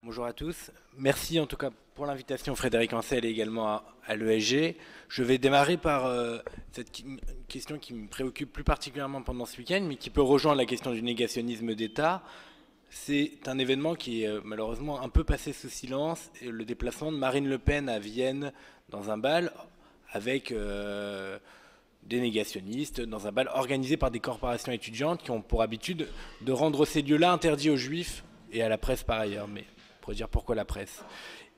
Bonjour à tous. Merci en tout cas pour l'invitation Frédéric Ancel et également à l'ESG. Je vais démarrer par une question qui me préoccupe plus particulièrement pendant ce week-end, mais qui peut rejoindre la question du négationnisme d'État. C'est un événement qui est malheureusement un peu passé sous silence, le déplacement de Marine Le Pen à Vienne dans un bal avec des négationnistes, dans un bal organisé par des corporations étudiantes qui ont pour habitude de rendre ces lieux-là interdits aux juifs et à la presse par ailleurs. Mais pour dire pourquoi la presse.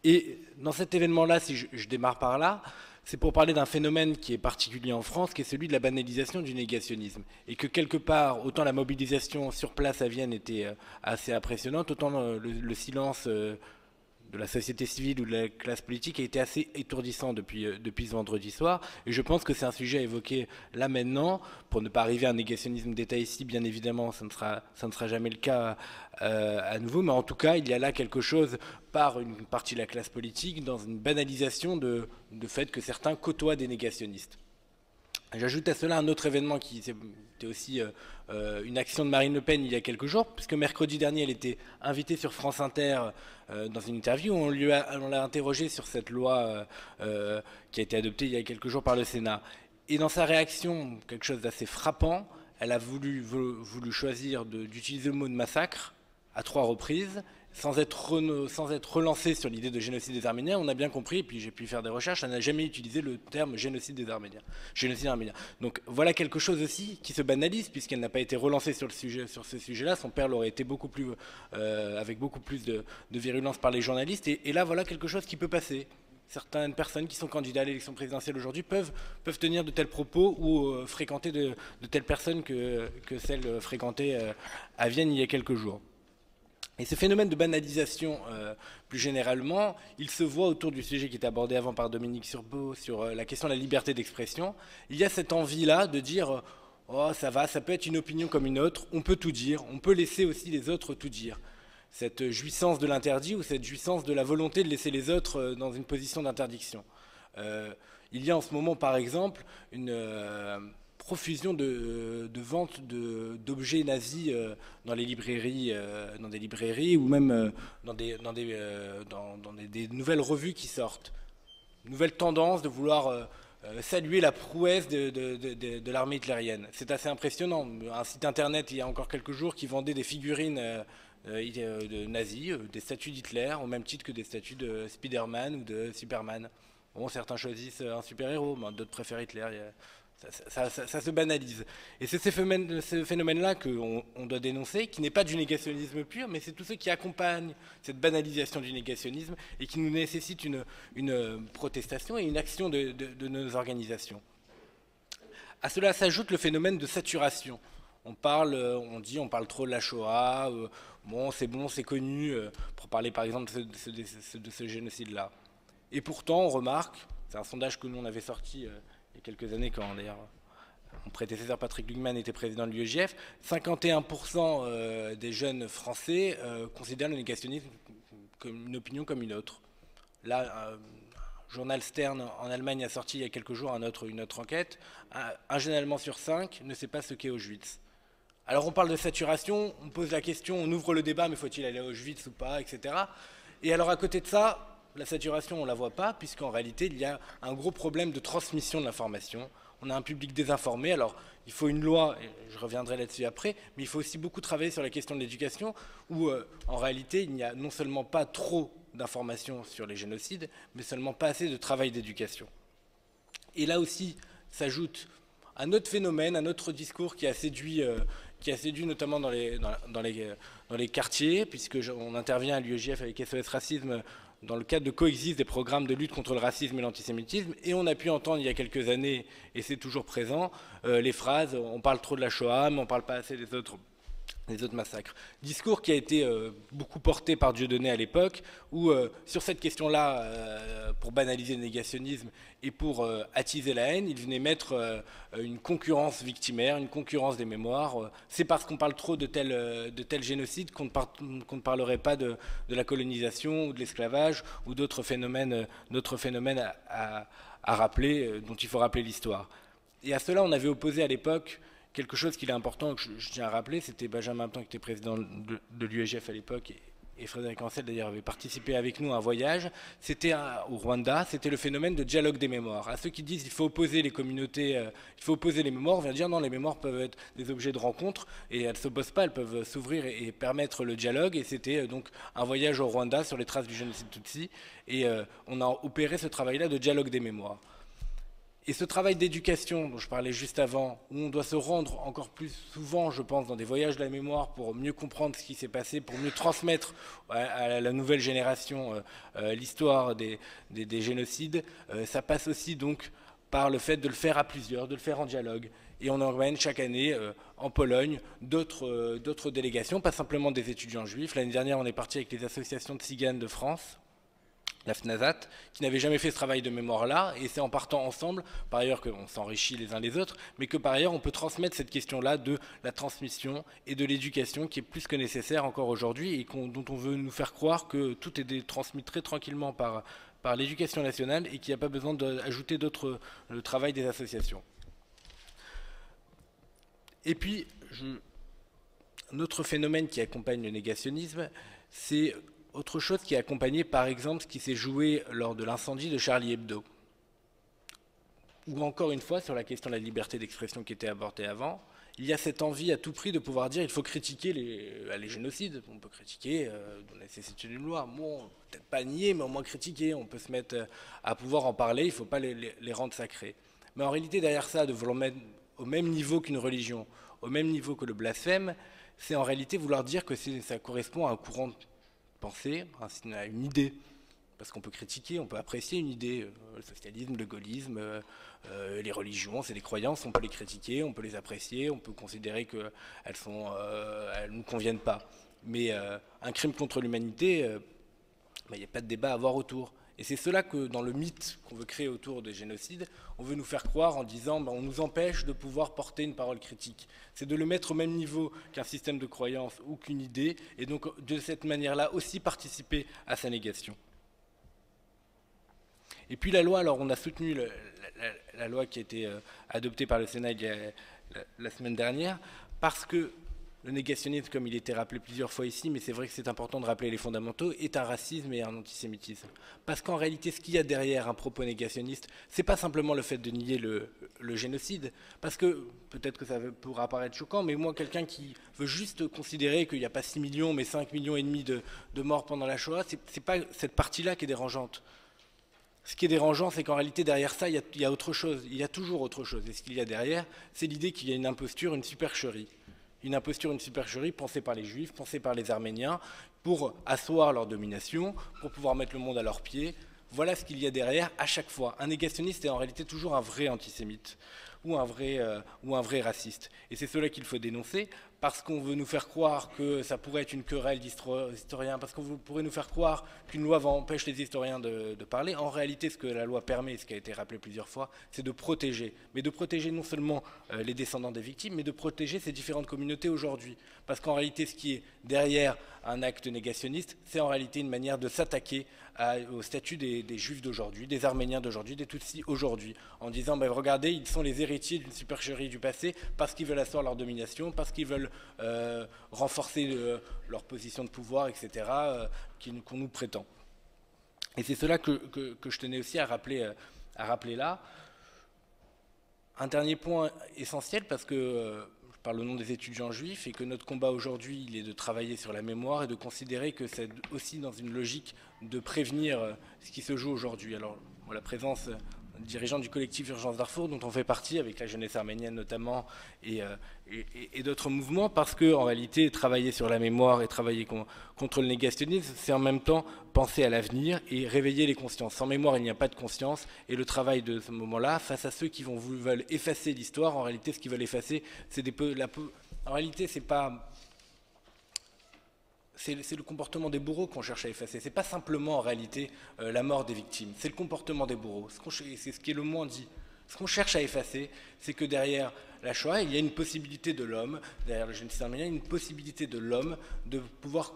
Et dans cet événement-là, si je démarre par là, c'est pour parler d'un phénomène qui est particulier en France, qui est celui de la banalisation du négationnisme. Et que quelque part, autant la mobilisation sur place à Vienne était assez impressionnante, autant le silence de la société civile ou de la classe politique a été assez étourdissant depuis ce vendredi soir. Et je pense que c'est un sujet à évoquer là maintenant, pour ne pas arriver à un négationnisme d'État ici, bien évidemment, ça ne sera jamais le cas à nouveau, mais en tout cas, il y a là quelque chose par une partie de la classe politique dans une banalisation de fait que certains côtoient des négationnistes. J'ajoute à cela un autre événement qui était aussi une action de Marine Le Pen il y a quelques jours, puisque mercredi dernier, elle était invitée sur France Inter dans une interview où on l'a interrogée sur cette loi qui a été adoptée il y a quelques jours par le Sénat. Et dans sa réaction, quelque chose d'assez frappant, elle a voulu choisir d'utiliser le mot de massacre à 3 reprises, sans être relancée sur l'idée de génocide des Arméniens. On a bien compris, et puis j'ai pu faire des recherches, elle n'a jamais utilisé le terme génocide des Arméniens. Génocide arménien. Donc voilà quelque chose aussi qui se banalise, puisqu'elle n'a pas été relancée sur ce sujet-là. Son père l'aurait été avec beaucoup plus de virulence par les journalistes. Et là, voilà quelque chose qui peut passer. Certaines personnes qui sont candidats à l'élection présidentielle aujourd'hui peuvent tenir de tels propos ou fréquenter de telles personnes que celles fréquentées à Vienne il y a quelques jours. Et ce phénomène de banalisation, plus généralement, il se voit autour du sujet qui était abordé avant par Dominique Surbeau sur la question de la liberté d'expression. Il y a cette envie-là de dire oh, ça va, ça peut être une opinion comme une autre, on peut tout dire, on peut laisser aussi les autres tout dire. Cette jouissance de l'interdit ou cette jouissance de la volonté de laisser les autres dans une position d'interdiction. Il y a en ce moment, par exemple, une profusion de vente d'objets nazis dans les librairies, dans des librairies ou même dans des nouvelles revues qui sortent. Nouvelle tendance de vouloir saluer la prouesse de l'armée hitlérienne. C'est assez impressionnant. Un site internet il y a encore quelques jours qui vendait des figurines de nazis, des statues d'Hitler, au même titre que des statues de Spider-Man ou de Superman. Bon, certains choisissent un super-héros, mais d'autres préfèrent Hitler. Ça se banalise. Et c'est ce phénomène-là qu'on doit dénoncer, qui n'est pas du négationnisme pur, mais c'est tous ceux qui accompagnent cette banalisation du négationnisme et qui nous nécessitent une protestation et une action de nos organisations. À cela s'ajoute le phénomène de saturation. On parle trop de la Shoah, bon, c'est connu, pour parler par exemple de ce génocide-là. Et pourtant, on remarque, c'est un sondage que nous on avait sorti il y a quelques années quand d'ailleurs mon prédécesseur Patrick Lugman était président de l'UEJF, 51% des jeunes Français considèrent le négationnisme comme une opinion comme une autre. Là, journal Stern en Allemagne a sorti il y a quelques jours une autre enquête. Un jeune Allemand sur 5 ne sait pas ce qu'est Auschwitz. Alors on parle de saturation, on pose la question, on ouvre le débat, mais faut-il aller à Auschwitz ou pas, etc. Et alors à côté de ça, la saturation, on ne la voit pas, puisqu'en réalité, il y a un gros problème de transmission de l'information. On a un public désinformé, alors il faut une loi, et je reviendrai là-dessus après, mais il faut aussi beaucoup travailler sur la question de l'éducation, où en réalité, il n'y a non seulement pas trop d'informations sur les génocides, mais seulement pas assez de travail d'éducation. Et là aussi s'ajoute un autre phénomène, un autre discours qui a séduit notamment dans les quartiers, puisqu'on intervient à l'UEJF avec SOS Racisme dans le cadre de Coexiste des programmes de lutte contre le racisme et l'antisémitisme, et on a pu entendre il y a quelques années, et c'est toujours présent, les phrases « on parle trop de la Shoah, mais on ne parle pas assez des autres massacres ». Discours qui a été beaucoup porté par Dieudonné à l'époque, où sur cette question-là, pour banaliser le négationnisme et pour attiser la haine, il venait mettre une concurrence victimaire, une concurrence des mémoires. C'est parce qu'on parle trop de tel génocide qu'on ne parlerait pas de la colonisation ou de l'esclavage ou d'autres phénomènes à rappeler, dont il faut rappeler l'histoire. Et à cela, on avait opposé à l'époque quelque chose qu'il est important, que je tiens à rappeler, c'était Benjamin Plan qui était président de l'UEJF à l'époque et Frédéric Ancel d'ailleurs avait participé avec nous à un voyage, c'était au Rwanda, c'était le phénomène de dialogue des mémoires. À ceux qui disent qu'il faut opposer les communautés, il faut opposer les mémoires, on vient dire non, les mémoires peuvent être des objets de rencontre et elles ne s'opposent pas, elles peuvent s'ouvrir et permettre le dialogue. Et c'était donc un voyage au Rwanda sur les traces du génocide Tutsi et on a opéré ce travail-là de dialogue des mémoires. Et ce travail d'éducation dont je parlais juste avant, où on doit se rendre encore plus souvent, je pense, dans des voyages de la mémoire pour mieux comprendre ce qui s'est passé, pour mieux transmettre à la nouvelle génération l'histoire des génocides, ça passe aussi donc par le fait de le faire à plusieurs, de le faire en dialogue. Et on emmène chaque année en Pologne d'autres délégations, pas simplement des étudiants juifs. L'année dernière, on est parti avec les associations de tziganes de France, la FNASAT, qui n'avait jamais fait ce travail de mémoire-là, et c'est en partant ensemble, par ailleurs qu'on s'enrichit les uns les autres, mais que par ailleurs on peut transmettre cette question-là de la transmission et de l'éducation qui est plus que nécessaire encore aujourd'hui, et dont on veut nous faire croire que tout est transmis très tranquillement par l'éducation nationale, et qu'il n'y a pas besoin d'ajouter le travail des associations. Et puis, un autre phénomène qui accompagne le négationnisme, c'est autre chose qui a accompagné par exemple ce qui s'est joué lors de l'incendie de Charlie Hebdo. Ou encore une fois sur la question de la liberté d'expression qui était abordée avant, il y a cette envie à tout prix de pouvoir dire il faut critiquer les génocides. On peut critiquer la nécessité d'une loi, bon, peut-être pas nier, mais au moins critiquer. On peut se mettre à pouvoir en parler, il ne faut pas les rendre sacrés. Mais en réalité derrière ça, de vouloir mettre au même niveau qu'une religion, au même niveau que le blasphème, c'est en réalité vouloir dire que ça correspond à un courant de pensée, à une idée. Parce qu'on peut critiquer, on peut apprécier une idée. Le socialisme, le gaullisme, les religions, c'est des croyances, on peut les critiquer, on peut les apprécier, on peut considérer qu'elles ne nous conviennent pas. Mais un crime contre l'humanité, il n'y a pas de débat à avoir autour. Et c'est cela que, dans le mythe qu'on veut créer autour des génocides, on veut nous faire croire en disant on nous empêche de pouvoir porter une parole critique. C'est de le mettre au même niveau qu'un système de croyance ou qu'une idée, et donc de cette manière-là aussi participer à sa négation. Et puis la loi, alors on a soutenu la loi qui a été adoptée par le Sénat la semaine dernière, parce que le négationnisme, comme il a été rappelé plusieurs fois ici, mais c'est vrai que c'est important de rappeler les fondamentaux, est un racisme et un antisémitisme. Parce qu'en réalité, ce qu'il y a derrière un propos négationniste, c'est pas simplement le fait de nier le génocide, parce que, peut-être que ça pourra paraître choquant, mais moi, quelqu'un qui veut juste considérer qu'il n'y a pas 6 millions, mais 5 millions et demi de morts pendant la Shoah, c'est pas cette partie-là qui est dérangeante. Ce qui est dérangeant, c'est qu'en réalité, derrière ça, il y a autre chose, il y a toujours autre chose. Et ce qu'il y a derrière, c'est l'idée qu'il y a une imposture, une supercherie. Une imposture, une supercherie pensée par les Juifs, pensée par les Arméniens, pour asseoir leur domination, pour pouvoir mettre le monde à leurs pieds. Voilà ce qu'il y a derrière à chaque fois. Un négationniste est en réalité toujours un vrai antisémite ou un vrai raciste. Et c'est cela qu'il faut dénoncer, parce qu'on veut nous faire croire que ça pourrait être une querelle d'historiens, parce qu'on pourrait nous faire croire qu'une loi empêche les historiens de parler. En réalité, ce que la loi permet, ce qui a été rappelé plusieurs fois, c'est de protéger. Mais de protéger non seulement les descendants des victimes, mais de protéger ces différentes communautés aujourd'hui. Parce qu'en réalité, ce qui est derrière un acte négationniste, c'est en réalité une manière de s'attaquer au statut des Juifs d'aujourd'hui, des Arméniens d'aujourd'hui, des Tutsis aujourd'hui, en disant regardez, ils sont les héritiers d'une supercherie du passé parce qu'ils veulent asseoir leur domination, parce qu'ils veulent renforcer leur position de pouvoir, etc., qu'on nous prétend. Et c'est cela que je tenais aussi à rappeler là. Un dernier point essentiel, parce que je parle au nom des étudiants juifs, et que notre combat aujourd'hui, il est de travailler sur la mémoire et de considérer que c'est aussi dans une logique de prévenir ce qui se joue aujourd'hui. Alors, la présence dirigeant du collectif Urgence Darfour, dont on fait partie, avec la jeunesse arménienne notamment, et d'autres mouvements, parce qu'en réalité, travailler sur la mémoire et travailler contre le négationnisme, c'est en même temps penser à l'avenir et réveiller les consciences. Sans mémoire, il n'y a pas de conscience, et le travail de ce moment-là, face à ceux qui veulent effacer l'histoire, en réalité, ce qu'ils veulent effacer, c'est en réalité, c'est pas... C'est le comportement des bourreaux qu'on cherche à effacer. Ce n'est pas simplement en réalité la mort des victimes, c'est le comportement des bourreaux. C'est ce qui est le moins dit. Ce qu'on cherche à effacer, c'est que derrière la Shoah, il y a une possibilité de l'homme, derrière le génocide arménien, une possibilité de l'homme de pouvoir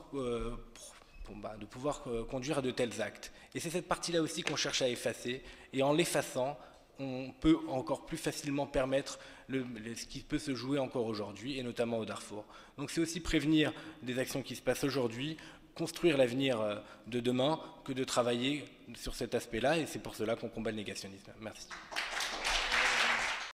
conduire à de tels actes. Et c'est cette partie-là aussi qu'on cherche à effacer, et en l'effaçant, on peut encore plus facilement permettre ce qui peut se jouer encore aujourd'hui, et notamment au Darfour. Donc c'est aussi prévenir des actions qui se passent aujourd'hui, construire l'avenir de demain que de travailler sur cet aspect-là, et c'est pour cela qu'on combat le négationnisme. Merci.